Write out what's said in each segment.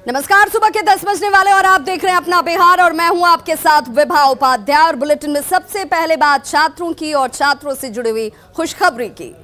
नमस्कार, सुबह के 10 बजने वाले और आप देख रहे हैं अपना बिहार और मैं हूं आपके साथ विभा उपाध्याय। और बुलेटिन में सबसे पहले बात छात्रों की और छात्रों से जुड़ी हुई खुशखबरी की।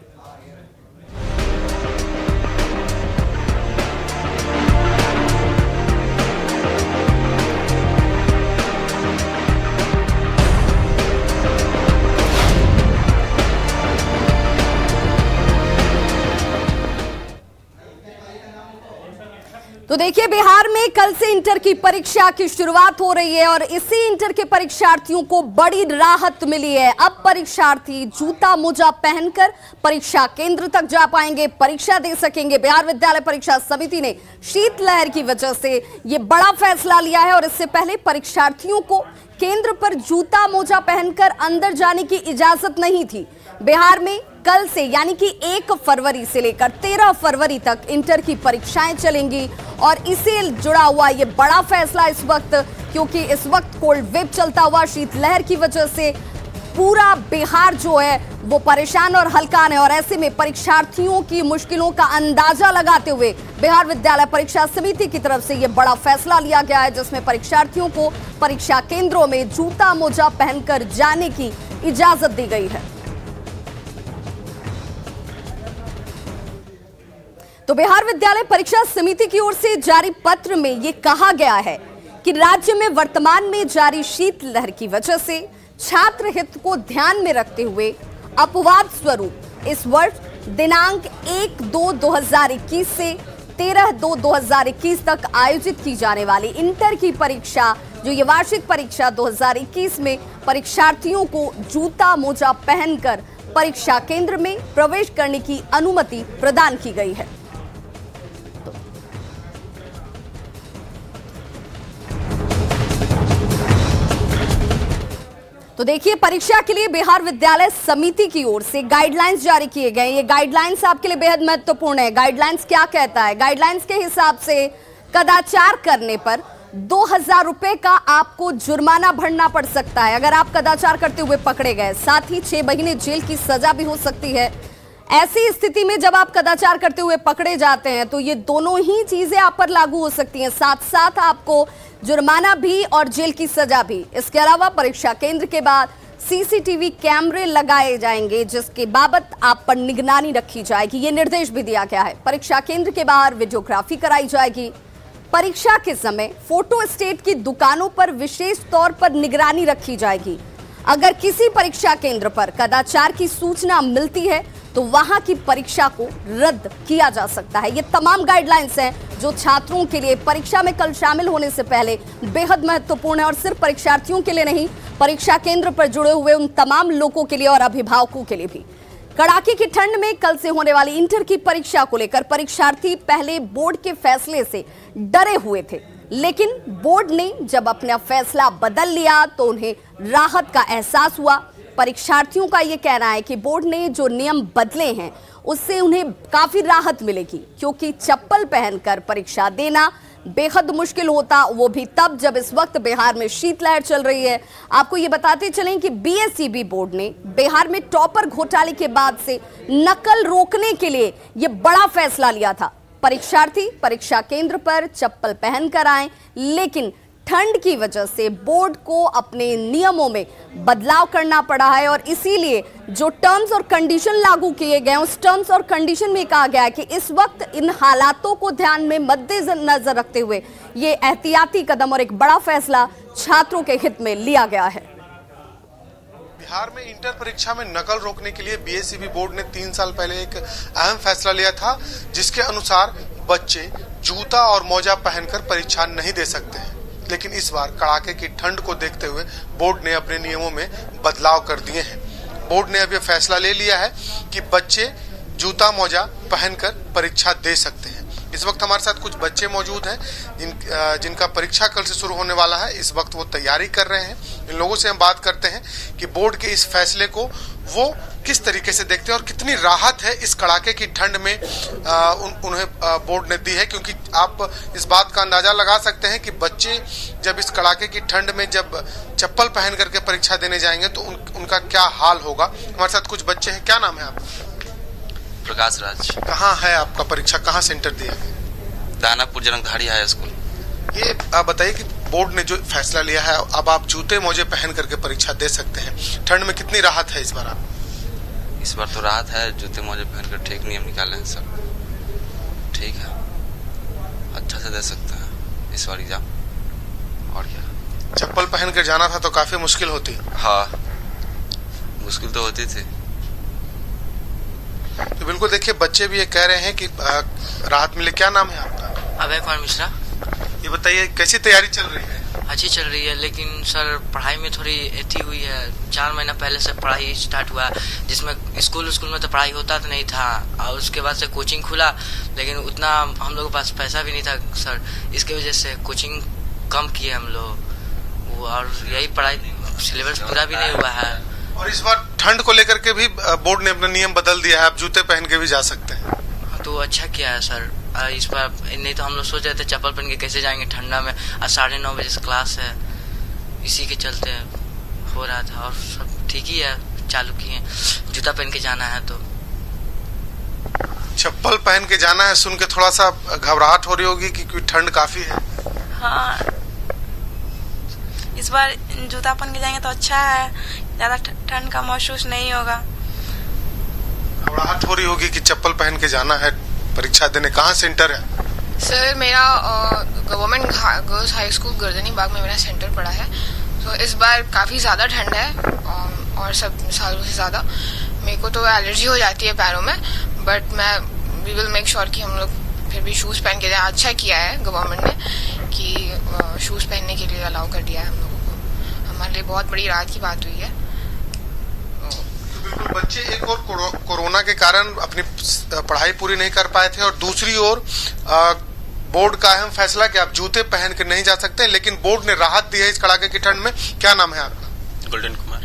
तो देखिए, बिहार में कल से इंटर की परीक्षा की शुरुआत हो रही है और इसी इंटर के परीक्षार्थियों को बड़ी राहत मिली है। अब परीक्षार्थी जूता मोजा पहनकर परीक्षा केंद्र तक जा पाएंगे, परीक्षा दे सकेंगे। बिहार विद्यालय परीक्षा समिति ने शीतलहर की वजह से ये बड़ा फैसला लिया है और इससे पहले परीक्षार्थियों को केंद्र पर जूता मोजा पहनकर अंदर जाने की इजाजत नहीं थी। बिहार में कल से यानी कि 1 फरवरी से लेकर 13 फरवरी तक इंटर की परीक्षाएं चलेंगी और इससे जुड़ा हुआ ये बड़ा फैसला इस वक्त, क्योंकि इस वक्त कोल्ड वेव चलता हुआ शीतलहर की वजह से पूरा बिहार जो है वो परेशान और हलकान है। और ऐसे में परीक्षार्थियों की मुश्किलों का अंदाजा लगाते हुए बिहार विद्यालय परीक्षा समिति की तरफ से ये बड़ा फैसला लिया गया है, जिसमें परीक्षार्थियों को परीक्षा केंद्रों में जूता मोजा पहनकर जाने की इजाजत दी गई है। तो बिहार विद्यालय परीक्षा समिति की ओर से जारी पत्र में यह कहा गया है कि राज्य में वर्तमान में जारी शीतलहर की वजह से छात्र हित को ध्यान में रखते हुए अपवाद स्वरूप इस वर्ष दिनांक 1-2-2021 से 13-2-2021 तक आयोजित की जाने वाली इंटर की परीक्षा, जो ये वार्षिक परीक्षा 2021 में परीक्षार्थियों को जूता मोजा पहनकर परीक्षा केंद्र में प्रवेश करने की अनुमति प्रदान की गई है। तो देखिए, परीक्षा के लिए बिहार विद्यालय समिति की ओर से गाइडलाइंस जारी किए गए। ये गाइडलाइंस आपके लिए बेहद महत्वपूर्ण है। गाइडलाइंस क्या कहता है? गाइडलाइंस के हिसाब से कदाचार करने पर 2000 रुपए का आपको जुर्माना भरना पड़ सकता है अगर आप कदाचार करते हुए पकड़े गए। साथ ही 6 महीने जेल की सजा भी हो सकती है। ऐसी स्थिति में जब आप कदाचार करते हुए पकड़े जाते हैं तो ये दोनों ही चीजें आप पर लागू हो सकती हैं, साथ साथ आपको जुर्माना भी और जेल की सजा भी। इसके अलावा परीक्षा केंद्र के बाद सीसीटीवी कैमरे लगाए जाएंगे, जिसके बाबत आप पर निगरानी रखी जाएगी। ये निर्देश भी दिया गया है। परीक्षा केंद्र के बाहर वीडियोग्राफी कराई जाएगी। परीक्षा के समय फोटो स्टेट की दुकानों पर विशेष तौर पर निगरानी रखी जाएगी। अगर किसी परीक्षा केंद्र पर कदाचार की सूचना मिलती है तो वहां की परीक्षा को रद्द किया जा सकता है। ये तमाम गाइडलाइंस हैं जो छात्रों के लिए परीक्षा में कल शामिल होने से पहले बेहद महत्वपूर्ण है और सिर्फ परीक्षार्थियों के लिए नहीं, परीक्षा केंद्र पर जुड़े हुए उन तमाम लोगों के लिए और अभिभावकों के लिए भी। कड़ाके की ठंड में कल से होने वाली इंटर की परीक्षा को लेकर परीक्षार्थी पहले बोर्ड के फैसले से डरे हुए थे, लेकिन बोर्ड ने जब अपना फैसला बदल लिया तो उन्हें राहत का एहसास हुआ। परीक्षार्थियों का यह कहना है कि बोर्ड ने जो नियम बदले हैं उससे उन्हें काफी राहत मिलेगी, क्योंकि चप्पल पहनकर परीक्षा देना बेहद मुश्किल होता, वो भी तब जब इस वक्त बिहार में शीतलहर चल रही है। आपको ये बताते चलें कि बीएसईबी बोर्ड ने बिहार में टॉपर घोटाले के बाद से नकल रोकने के लिए यह बड़ा फैसला लिया था। परीक्षार्थी परीक्षा केंद्र पर चप्पल पहनकर आए, लेकिन ठंड की वजह से बोर्ड को अपने नियमों में बदलाव करना पड़ा है और इसीलिए जो टर्म्स और कंडीशन लागू किए गए उस टर्म्स और कंडीशन में कहा गया है कि इस वक्त इन हालातों को ध्यान में मद्देनजर रखते हुए ये एहतियाती कदम और एक बड़ा फैसला छात्रों के हित में लिया गया है। बिहार में इंटर परीक्षा में नकल रोकने के लिए बीएसईबी बोर्ड ने 3 साल पहले एक अहम फैसला लिया था, जिसके अनुसार बच्चे जूता और मोजा पहनकर परीक्षा नहीं दे सकते हैं। लेकिन इस बार कड़ाके की ठंड को देखते हुए बोर्ड ने अपने नियमों में बदलाव कर दिए हैं। बोर्ड ने अब यह फैसला ले लिया है कि बच्चे जूता मोजा पहनकर परीक्षा दे सकते हैं। इस वक्त हमारे साथ कुछ बच्चे मौजूद हैं जिनका परीक्षा कल से शुरू होने वाला है। इस वक्त वो तैयारी कर रहे हैं। इन लोगों से हम बात करते हैं कि बोर्ड के इस फैसले को वो किस तरीके से देखते हैं और कितनी राहत है इस कड़ाके की ठंड में उन्हें बोर्ड ने दी है, क्योंकि आप इस बात का अंदाजा लगा सकते हैं कि बच्चे जब इस कड़ाके की ठंड में जब चप्पल पहन करके परीक्षा देने जाएंगे तो उनका क्या हाल होगा। हमारे साथ कुछ बच्चे हैं। क्या नाम है आपका? प्रकाश राज। कहाँ है आपका परीक्षा, कहाँ सेंटर दिया? Danapur Janakdhari high school. ये आप बताइए कि बोर्ड ने जो फैसला लिया है, अब आप जूते मोजे पहन करके परीक्षा दे सकते हैं। ठंड में कितनी राहत है इस बार? आप इस बार तो राहत है, जूते मोजे पहनकर ठीक नियम निकाले हैं सब, ठीक है, अच्छा से दे सकते हैं इस बार एग्जाम। और क्या, चप्पल पहन कर जाना था तो काफी मुश्किल होती। हाँ, मुश्किल तो होती थी। तो बिल्कुल देखिए, बच्चे भी ये कह रहे हैं कि राहत मिले। क्या नाम है आपका? अभय कुमार मिश्रा। ये बताइए कैसी तैयारी चल रही है? अच्छी चल रही है, लेकिन सर पढ़ाई में थोड़ी एथी हुई है। 4 महीना पहले से पढ़ाई स्टार्ट हुआ, जिसमें स्कूल में तो पढ़ाई होता तो नहीं था, और उसके बाद से कोचिंग खुला, लेकिन उतना हम लोगों के पास पैसा भी नहीं था सर, इसके वजह से कोचिंग कम किए हम लोग, और यही पढ़ाई सिलेबस पूरा भी नहीं हुआ है। और इस बार ठंड को लेकर के भी बोर्ड ने अपना नियम बदल दिया है, आप जूते पहन के भी जा सकते हैं। तो अच्छा किया है सर इस बार, नहीं तो हम लोग सोच रहे थे चप्पल पहन के कैसे जाएंगे ठंडा में, और 9:30 बजे से क्लास है, इसी के चलते हो रहा था। और सब ठीक ही है, चालू किए, जूता पहन के जाना है। तो चप्पल पहन के जाना है सुन के थोड़ा सा घबराहट हो रही होगी क्योंकि ठंड काफी है। हाँ, इस बार जूता पहन के जाएंगे तो अच्छा है, ज्यादा ठंड का महसूस नहीं होगा। घबराहट हो रही होगी कि चप्पल पहन के जाना है परीक्षा देने। कहाँ सेंटर है? सर मेरा गवर्नमेंट गर्ल्स हाई स्कूल गर्दनी बाग में मेरा सेंटर पड़ा है। तो इस बार काफ़ी ज़्यादा ठंड है और सब सालों से ज़्यादा। मेरे को तो एलर्जी हो जाती है पैरों में, but we will make sure कि हम लोग फिर भी शूज़ पहन के जाए। अच्छा किया है गवर्नमेंट ने कि शूज़ पहनने के लिए अलाउ कर दिया है हम लोगों को, हमारे लिए बहुत बड़ी राहत की बात हुई है। बिल्कुल, बच्चे एक और कोरोना के कारण अपनी पढ़ाई पूरी नहीं कर पाए थे, और दूसरी ओर बोर्ड का अहम फैसला कि आप जूते पहन कर नहीं जा सकते, लेकिन बोर्ड ने राहत दी है इस कड़ाके की ठंड में। क्या नाम है आपका? गोल्डन कुमार।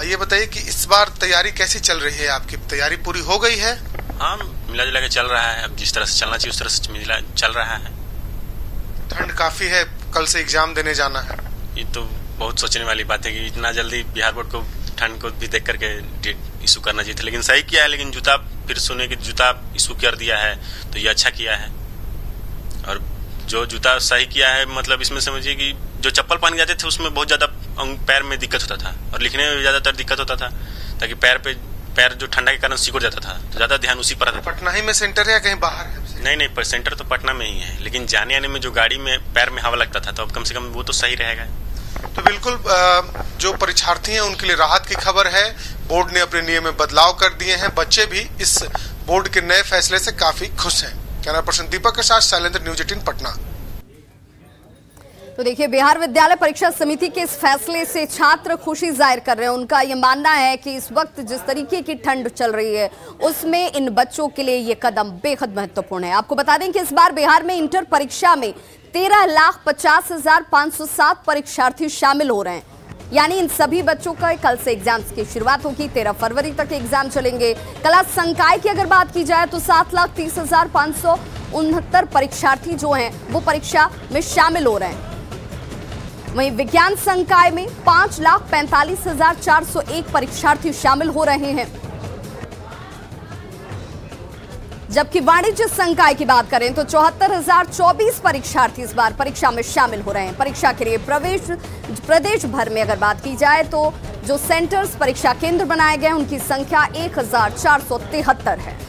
ये बताइए कि इस बार तैयारी कैसी चल रही है? आपकी तैयारी पूरी हो गई है? हाँ, मिला जुला के चल रहा है, अब जिस तरह से चलना चाहिए उस तरह से मिला चल रहा है। ठंड काफी है, कल से एग्जाम देने जाना है। ये तो बहुत सोचने वाली बात है कि इतना जल्दी बिहार बोर्ड को ठंड को भी देख करके डेट इशू करना चाहिए था, लेकिन सही किया है। लेकिन जूता फिर सुने कि जूता इशू कर दिया है, तो ये अच्छा किया है। और जो जूता सही किया है, मतलब इसमें समझिए कि जो चप्पल पहन जाते थे उसमें बहुत ज्यादा पैर में दिक्कत होता था, और लिखने में ज्यादातर दिक्कत होता था, ताकि पैर जो ठंडा के कारण सिकुड़ जाता था, तो ज्यादा ध्यान उसी पर रहता था। पटना ही में सेंटर है या कहीं बाहर है? नहीं, पर सेंटर तो पटना में ही है, लेकिन जाने आने में जो गाड़ी में पैर में हवा लगता था, तो अब कम से कम वो तो सही रहेगा। तो बिल्कुल जो परीक्षार्थी हैं उनके लिए राहत की खबर है। बोर्ड ने अपने नियम में बदलाव कर दिए हैं। बच्चे भी इस बोर्ड के नए फैसले से काफी खुश हैं। कैमरा पर्सन दीपक के साथ शैलेंद्र, न्यूज 18 पटना। तो देखिए, बिहार विद्यालय परीक्षा समिति के इस फैसले से छात्र खुशी जाहिर कर रहे हैं। उनका ये मानना है कि इस वक्त जिस तरीके की ठंड चल रही है उसमें इन बच्चों के लिए ये कदम बेहद महत्वपूर्ण है। आपको बता दें कि इस बार बिहार में इंटर परीक्षा में 13,50,507 परीक्षार्थी शामिल हो रहे हैं। यानी इन सभी बच्चों का कल से एग्जाम्स की शुरुआत होगी। 13 फरवरी तक एग्जाम चलेंगे। कला संकाय की अगर बात की जाए तो 7,30,569 परीक्षार्थी जो हैं वो परीक्षा में शामिल हो रहे हैं। वहीं विज्ञान संकाय में 5,45,401 परीक्षार्थी शामिल हो रहे हैं। जबकि वाणिज्य संकाय की बात करें तो 74,024 परीक्षार्थी इस बार परीक्षा में शामिल हो रहे हैं। परीक्षा के लिए प्रदेश भर में अगर बात की जाए तो जो सेंटर्स परीक्षा केंद्र बनाए गए हैं उनकी संख्या 1,473 है।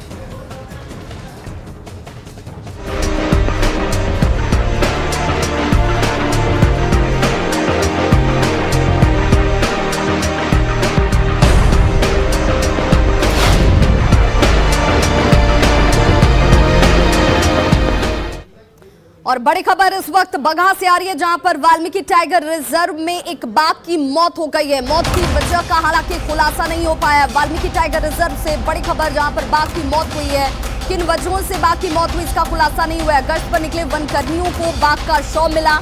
और बड़ी खबर इस वक्त बगहा से आ रही है, जहां पर वाल्मीकि टाइगर रिजर्व में एक बाघ की मौत हो गई है। मौत की वजह का हालांकि खुलासा नहीं हो पाया। वाल्मीकि टाइगर रिजर्व से बड़ी खबर, जहां पर बाघ की मौत हुई है। किन वजहों से बाघ की मौत हुई इसका खुलासा नहीं हुआ है। गश्त पर निकले वनकर्मियों को बाघ का शव मिला।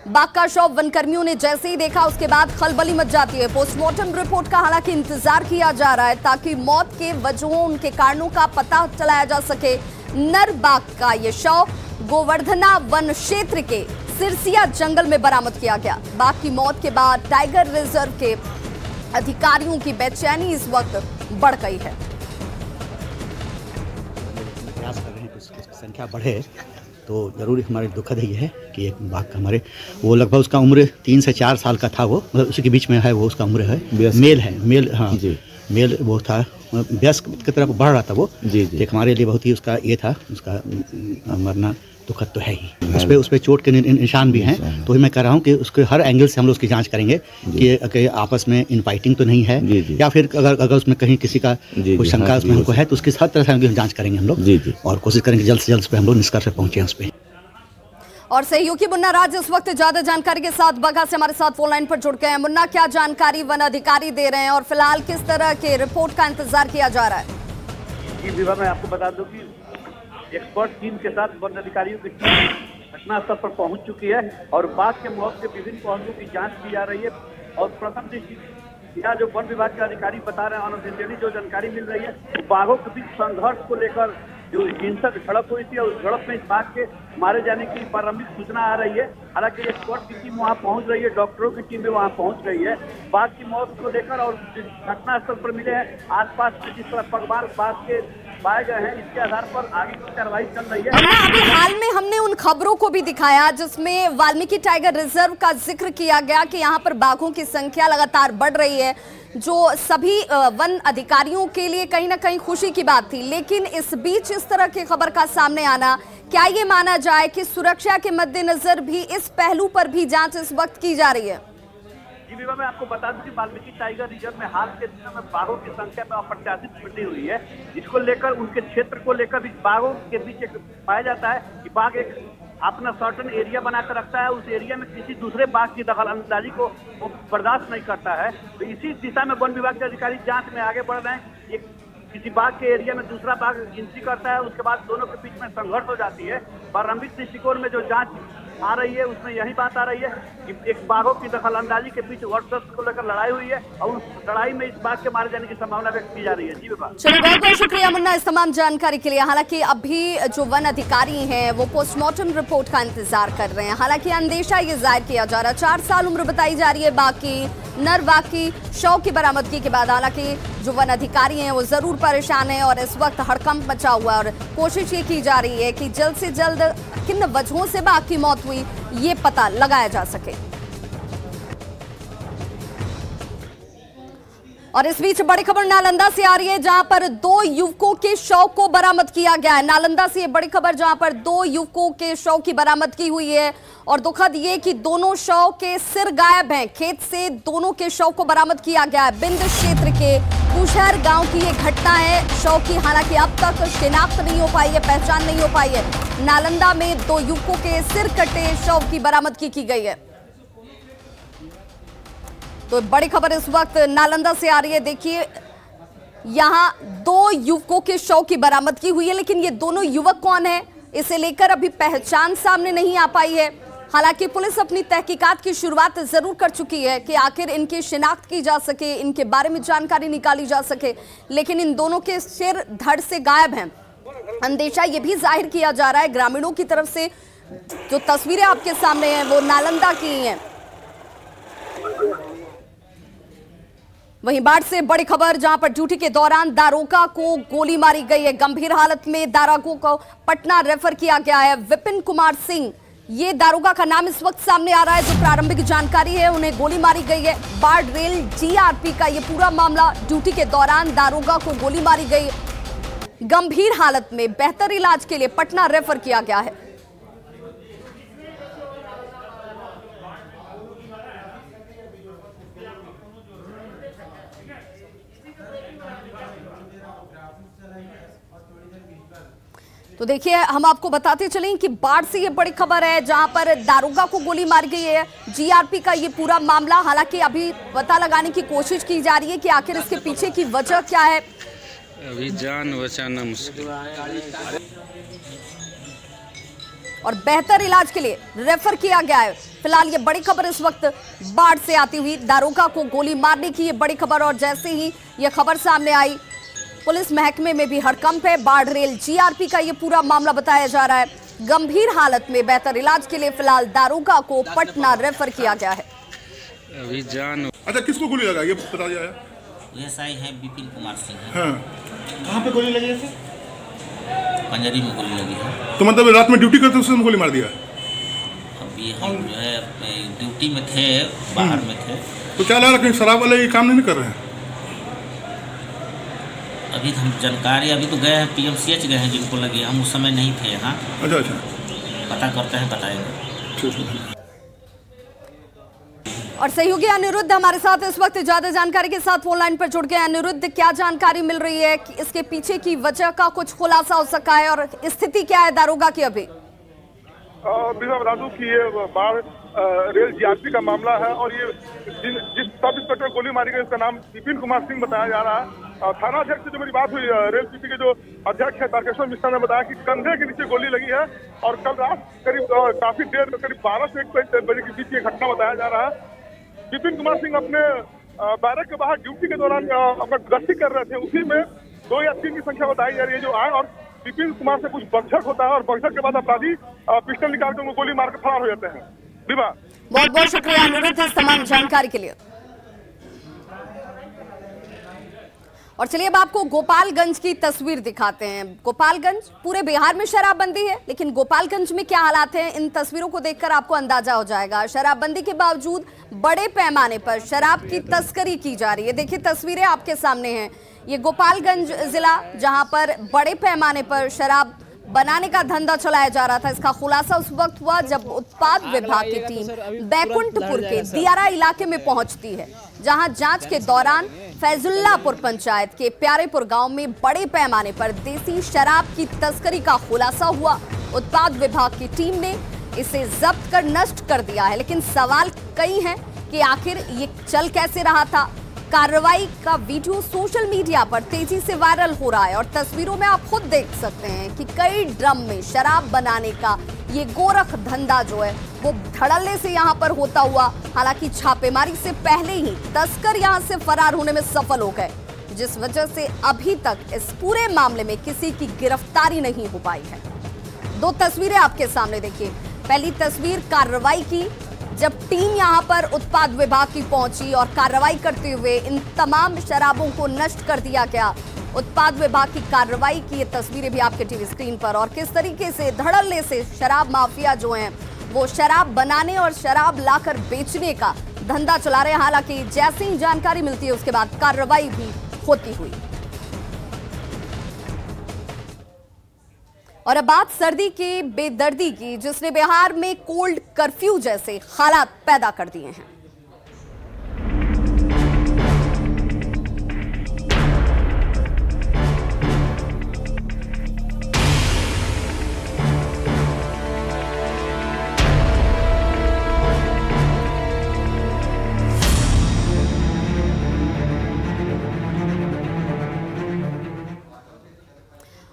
बाघ का शव वनकर्मियों ने जैसे ही देखा उसके बाद खलबली मच जाती है। पोस्टमार्टम रिपोर्ट का हालांकि इंतजार किया जा रहा है ताकि मौत के वजहों, उनके कारणों का पता चलाया जा सके। नर बाघ का यह शव गोवर्धना वन क्षेत्र के सिरसिया जंगल में बरामद किया गया। बाघ की मौत के बाद टाइगर रिजर्व के अधिकारियों की बेचैनी इस वक्त बढ़ गई है। प्रयास कर रहे हैं कि उसकी संख्या बढ़े, तो ज़रूर हमारे दुखद ये है कि एक बाघ का हमारे, वो लगभग उसका उम्र 3 से 4 साल का था, वो मतलब उसी के बीच में है, वो उसका उम्र है, मेल है, मेल, हाँ जी मेल वो था, वयस्क की तरफ बढ़ रहा था वो जी। एक हमारे लिए बहुत ही उसका ये था, उसका मरना दुखद तो है ही। उस पर चोट के निशान भी हैं, तो मैं कह रहा हूँ कि उसके हर एंगल से हम लोग उसकी जांच करेंगे कि आपस में इनफाइटिंग तो नहीं है या फिर अगर उसमें कहीं किसी का कोई शंका उसमें हमको है तो उसकी हर तरह से जांच करेंगे हम लोग और कोशिश करेंगे जल्द से जल्द उस पर हम लोग निष्कर्ष पर पहुँचे उस पर। और सहयोगी मुन्ना राज इस वक्त ज्यादा जानकारी के साथ बगहा से हमारे साथ फोन लाइन पर जुड़ गए हैं। मुन्ना, क्या जानकारी वन अधिकारी दे रहे हैं और फिलहाल किस तरह के रिपोर्ट का इंतजार किया जा रहा है? जी विभा, मैं आपको बता दूं कि एक्सपर्ट टीम के साथ वन अधिकारियों की टीम घटनास्थल पर पहुंच चुकी है और बाघ के मौत के विभिन्न पहलुओं की जांच की जा रही है। और प्रथम दृष्टि यहाँ जो वन विभाग के अधिकारी बता रहे हैं, अनऑफिशियली जो जानकारी मिल रही है, तो बाघों के बीच संघर्ष को लेकर जो हिंसक झड़प हुई थी और उस झड़प में इस बाघ के मारे जाने की प्रारंभिक सूचना आ रही है। हालांकि एक्सपर्ट की टीम वहां पहुंच रही है, डॉक्टरों की टीम भी वहां पहुंच गई है। बाघ की मौत को लेकर और घटनास्थल पर मिले हैं आसपास में जिस तरह पगमार बाघ के पाए गए हैं, इसके आधार पर आगे की कार्रवाई चल रही है। अभी हाल में हमने उन खबरों को भी दिखाया जिसमें वाल्मीकि टाइगर रिजर्व का जिक्र किया गया कि यहाँ पर बाघों की संख्या लगातार बढ़ रही है, जो सभी वन अधिकारियों के लिए कहीं ना कहीं खुशी की बात थी। लेकिन इस बीच इस तरह की खबर का सामने आना, क्या ये माना जाए कि सुरक्षा के मद्देनजर भी इस पहलू पर भी जांच इस वक्त की जा रही है? जी विभा, मैं आपको बता दूं कि वाल्मीकि टाइगर रिजर्व में हाल के दिनों में बाघों की संख्या में अप्रत्याशित वृद्धि हुई है। इसको लेकर उनके क्षेत्र को लेकर भी बाघों के बीच एक पाया जाता है कि बाघ एक अपना सर्टन एरिया बनाकर रखता है, उस एरिया में किसी दूसरे बाघ की दखल अंदाजी को वो बर्दाश्त नहीं करता है। तो इसी दिशा में वन विभाग के अधिकारी जांच में आगे बढ़ रहे हैं। एक किसी बाघ के एरिया में दूसरा बाघ एंट्री करता है, उसके बाद दोनों के बीच में संघर्ष हो जाती है। प्रारंभिक दृष्टिकोण में जो जांच आ रही है उसमें यही बात आ रही है कि एक बाघों की दखल अंदाजी के बीच वर्चस्व को लेकर लड़ाई हुई है और उस लड़ाई में इस बाघ के मारे जाने की संभावना व्यक्त की जा रही है। जी विभाग, चलिए बहुत बहुत शुक्रिया मुन्ना इस तमाम जानकारी के लिए। हालांकि अभी जो वन अधिकारी हैं वो पोस्टमार्टम रिपोर्ट का इंतजार कर रहे हैं। हालांकि अंदेशा ये जाहिर किया जा रहा है, 4 साल उम्र बताई जा रही है बाघ की, नर बाघ की शव की बरामदगी के बाद। हालांकि जो वन अधिकारी हैं वो जरूर परेशान हैं और इस वक्त हड़कंप मचा हुआ है और कोशिश ये की जा रही है कि जल्द से जल्द किन वजहों से बाघ की मौत हुई ये पता लगाया जा सके। और इस बीच बड़ी खबर नालंदा से आ रही है जहां पर 2 युवकों के शव को बरामद किया गया है। नालंदा से ये बड़ी खबर जहां पर 2 युवकों के शव की बरामदगी हुई है और दुखद ये कि दोनों शव के सिर गायब हैं। खेत से दोनों के शव को बरामद किया गया है। बिंद क्षेत्र के कुशहर गांव की ये घटना है शव की। हालांकि अब तक शिनाख्त नहीं हो पाई है, पहचान नहीं हो पाई है। नालंदा में 2 युवकों के सिर कटे शव की बरामदगी की गई है। तो बड़ी खबर इस वक्त नालंदा से आ रही है। देखिए यहां 2 युवकों के शव की बरामदगी हुई है, लेकिन ये दोनों युवक कौन है इसे लेकर अभी पहचान सामने नहीं आ पाई है। हालांकि पुलिस अपनी तहकीकात की शुरुआत जरूर कर चुकी है कि आखिर इनकी शिनाख्त की जा सके, इनके बारे में जानकारी निकाली जा सके, लेकिन इन दोनों के सिर धड़ से गायब हैं। अंदेशा ये भी जाहिर किया जा रहा है ग्रामीणों की तरफ से। जो तस्वीरें आपके सामने हैं वो नालंदा की हैं। वहीं बाढ़ से बड़ी खबर जहां पर ड्यूटी के दौरान दारोगा को गोली मारी गई है। गंभीर हालत में दारोगा को पटना रेफर किया गया है। विपिन कुमार सिंह ये दारोगा का नाम इस वक्त सामने आ रहा है। जो प्रारंभिक जानकारी है उन्हें गोली मारी गई है। बाढ़ रेल जीआरपी का ये पूरा मामला, ड्यूटी के दौरान दारोगा को गोली मारी गई, गंभीर हालत में बेहतर इलाज के लिए पटना रेफर किया गया है। तो देखिए हम आपको बताते चलें कि बाढ़ से ये बड़ी खबर है जहां पर दारोगा को गोली मारी गई है। जीआरपी का ये पूरा मामला, हालांकि अभी पता लगाने की कोशिश की जा रही है कि आखिर इसके पीछे की वजह क्या है। अभी जान बचाना मुश्किल और बेहतर इलाज के लिए रेफर किया गया है। फिलहाल ये बड़ी खबर इस वक्त बाढ़ से आती हुई दारोगा को गोली मारने की ये बड़ी खबर, और जैसे ही ये खबर सामने आई पुलिस महकमे में भी हड़कंप है। बाढ़ रेल जीआरपी का ये पूरा मामला बताया जा रहा है। गंभीर हालत में बेहतर इलाज के लिए फिलहाल दारोगा को पटना रेफर किया गया है। अभी जान। अच्छा, किसको गोली लगा ये बता दिया है? एसआई है विपिन कुमार सिंह। हाँ, कहाँ पे गोली लगी है? पंजरी में गोली लगी है। तो मतलब रात में ड्यूटी करते उस समय गोली मार दिया? अभी हम जो है ड्यूटी में थे, बाहर में थे। तो क्या लगा कहीं शराब वाले ये काम नहीं कर रहे हैं? अभी हम जानकारी, अभी तो गए हैं PMCH गए हैं जिनको लगी, हम उस समय नहीं थे यहाँ। अच्छा अच्छा, पता करते हैं, बताएंगे। और सहयोगी अनिरुद्ध हमारे साथ इस वक्त ज्यादा जानकारी के साथ फोन लाइन पर जुड़ गए। अनिरुद्ध, क्या जानकारी मिल रही है कि इसके पीछे की वजह का कुछ खुलासा हो सका है और स्थिति क्या है दारोगा की अभी? बता दूं कि ये बाढ़ रेल GRP का मामला है और ये जिस सब इंस्पेक्टर गोली मारी गई उसका नाम विपिन कुमार सिंह बताया जा रहा है। थाना अध्यक्ष से जो मेरी बात हुई, रेल CP के जो अध्यक्ष है तारकेश्वर मिश्रा ने बताया कि कंधे के नीचे गोली लगी है और कल रात करीब काफी देर, करीब 12 से 1 बजे के बीच ये घटना बताया जा रहा है। विपिन कुमार सिंह अपने बैरक के बाहर ड्यूटी के दौरान अपना गश्ती कर रहे थे, उसी में 2 या 3 की संख्या बताई जा रही है जो आए और विपिन कुमार से कुछ बकझक होता है और बकझक के बाद अपराधी पिस्टल निकाल कर उनको गोली मारकर फरार हो जाते हैं। बहुत बहुत शुक्रिया अनिरुद्ध इस तमाम जानकारी के लिए। और चलिए अब आपको गोपालगंज की तस्वीर दिखाते हैं। गोपालगंज, पूरे बिहार में शराबबंदी है, लेकिन गोपालगंज में क्या हालात हैं इन तस्वीरों को देखकर आपको अंदाजा हो जाएगा। शराबबंदी के बावजूद बड़े पैमाने पर शराब की तस्करी की जा रही है। देखिए तस्वीरें आपके सामने हैं, ये गोपालगंज जिला जहां पर बड़े पैमाने पर शराब बनाने का धंधा चलाया जा रहा था। इसका खुलासा उस वक्त हुआ जब उत्पाद विभाग की टीम बैकुंठपुर के दियारा इलाके में पहुंचती है, जहां जांच के दौरान फैजुल्लापुर पंचायत के प्यारेपुर गांव में बड़े पैमाने पर देसी शराब की तस्करी का खुलासा हुआ। उत्पाद विभाग की टीम ने इसे जब्त कर नष्ट कर दिया है, लेकिन सवाल कई हैं कि आखिर ये चल कैसे रहा था। कार्रवाई का वीडियो सोशल मीडिया पर तेजी से वायरल हो रहा है और तस्वीरों में आप खुद देख सकते हैं कि कई ड्रम में शराब बनाने का ये गोरख धंधा जो है वो धड़ल्ले से यहाँ पर होता हुआ, हालांकि छापेमारी से पहले ही तस्कर यहाँ से फरार होने में सफल हो गए, जिस वजह से अभी तक इस पूरे मामले में किसी की गिरफ्तारी नहीं हो पाई है। 2 तस्वीरें आपके सामने देखिए। पहली तस्वीर कार्रवाई की, जब टीम यहां पर उत्पाद विभाग की पहुंची और कार्रवाई करते हुए इन तमाम शराबों को नष्ट कर दिया गया। उत्पाद विभाग की कार्रवाई की ये तस्वीरें भी आपके टीवी स्क्रीन पर, और किस तरीके से धड़ल्ले से शराब माफिया जो हैं वो शराब बनाने और शराब लाकर बेचने का धंधा चला रहे हैं। हालांकि जैसे ही जानकारी मिलती है उसके बाद कार्रवाई भी होती हुई। और अब बात सर्दी की बेदर्दी की, जिसने बिहार में कोल्ड कर्फ्यू जैसे हालात पैदा कर दिए हैं।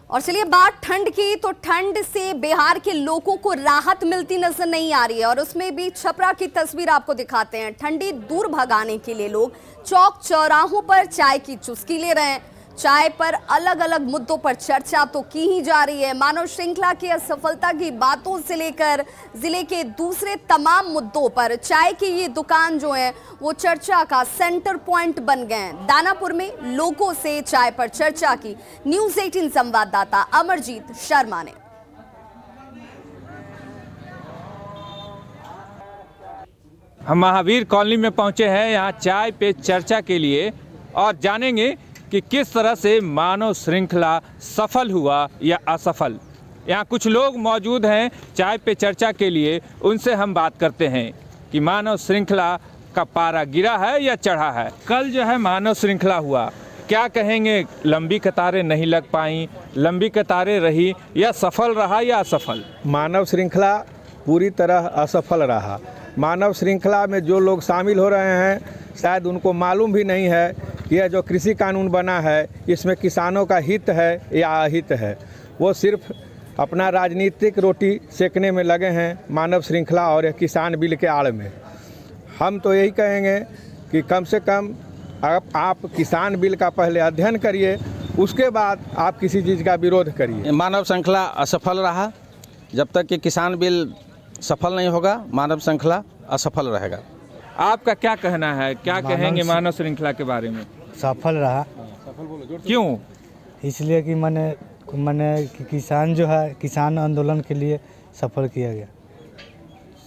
और चलिए बात ठंड की, तो ठंड से बिहार के लोगों को राहत मिलती नजर नहीं आ रही है, और उसमें भी छपरा की तस्वीर आपको दिखाते हैं। ठंडी दूर भगाने के लिए लोग चौक चौराहों पर चाय की चुस्की ले रहे हैं। चाय पर अलग अलग मुद्दों पर चर्चा तो की ही जा रही है। मानव श्रृंखला की असफलता की बातों से लेकर जिले के दूसरे तमाम मुद्दों पर चाय की ये दुकान जो है वो चर्चा का सेंटर पॉइंट बन गए हैं। दानापुर में लोगों से चाय पर चर्चा की न्यूज़ 18 संवाददाता अमरजीत शर्मा ने। हम महावीर कॉलोनी में पहुंचे हैं, यहाँ चाय पे चर्चा के लिए, और जानेंगे कि किस तरह से मानव श्रृंखला सफल हुआ या असफल। यहाँ कुछ लोग मौजूद हैं चाय पे चर्चा के लिए, उनसे हम बात करते हैं कि मानव श्रृंखला का पारा गिरा है या चढ़ा है। कल जो है मानव श्रृंखला हुआ, क्या कहेंगे? लंबी कतारें नहीं लग पाई, लंबी कतारें रही, या सफल रहा या असफल? मानव श्रृंखला पूरी तरह असफल रहा। मानव श्रृंखला में जो लोग शामिल हो रहे हैं शायद उनको मालूम भी नहीं है कि यह जो कृषि कानून बना है इसमें किसानों का हित है या अहित है। वो सिर्फ अपना राजनीतिक रोटी सेकने में लगे हैं मानव श्रृंखला और यह किसान बिल के आड़ में। हम तो यही कहेंगे कि कम से कम आप किसान बिल का पहले अध्ययन करिए, उसके बाद आप किसी चीज़ का विरोध करिए। मानव श्रृंखला असफल रहा। जब तक कि किसान बिल सफल नहीं होगा मानव श्रृंखला असफल रहेगा। आपका क्या कहना है, क्या कहेंगे मानव श्रृंखला के बारे में? सफल रहा। क्यों? इसलिए कि मैंने मैंने कि किसान जो है किसान आंदोलन के लिए सफल किया गया।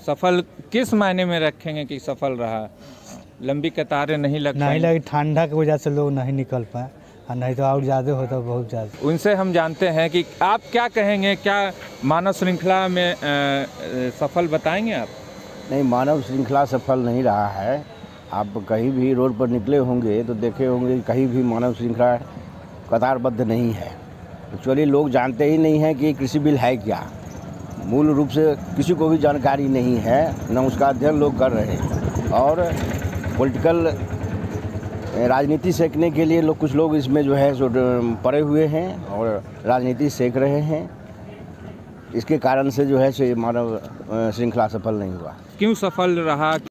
सफल किस मायने में रखेंगे कि सफल रहा? लंबी कतारें नहीं लगी, ठंडा की वजह से लोग नहीं निकल पाए, और नहीं तो और ज़्यादा होता बहुत ज़्यादा। उनसे हम जानते हैं कि आप क्या कहेंगे, क्या मानव श्रृंखला में सफल बताएंगे आप? नहीं, मानव श्रृंखला सफल नहीं रहा है। आप कहीं भी रोड पर निकले होंगे तो देखे होंगे कहीं भी मानव श्रृंखला कतारबद्ध नहीं है। एक्चुअली लोग जानते ही नहीं हैं कि कृषि बिल है क्या। मूल रूप से किसी को भी जानकारी नहीं है, न उसका अध्ययन लोग कर रहे हैं। और पॉलिटिकल राजनीति सीखने के लिए कुछ लोग इसमें जो है सो पड़े हुए हैं और राजनीति सीख रहे हैं। इसके कारण से जो है सो मानव श्रृंखला सफल नहीं हुआ। क्यों सफल रहा?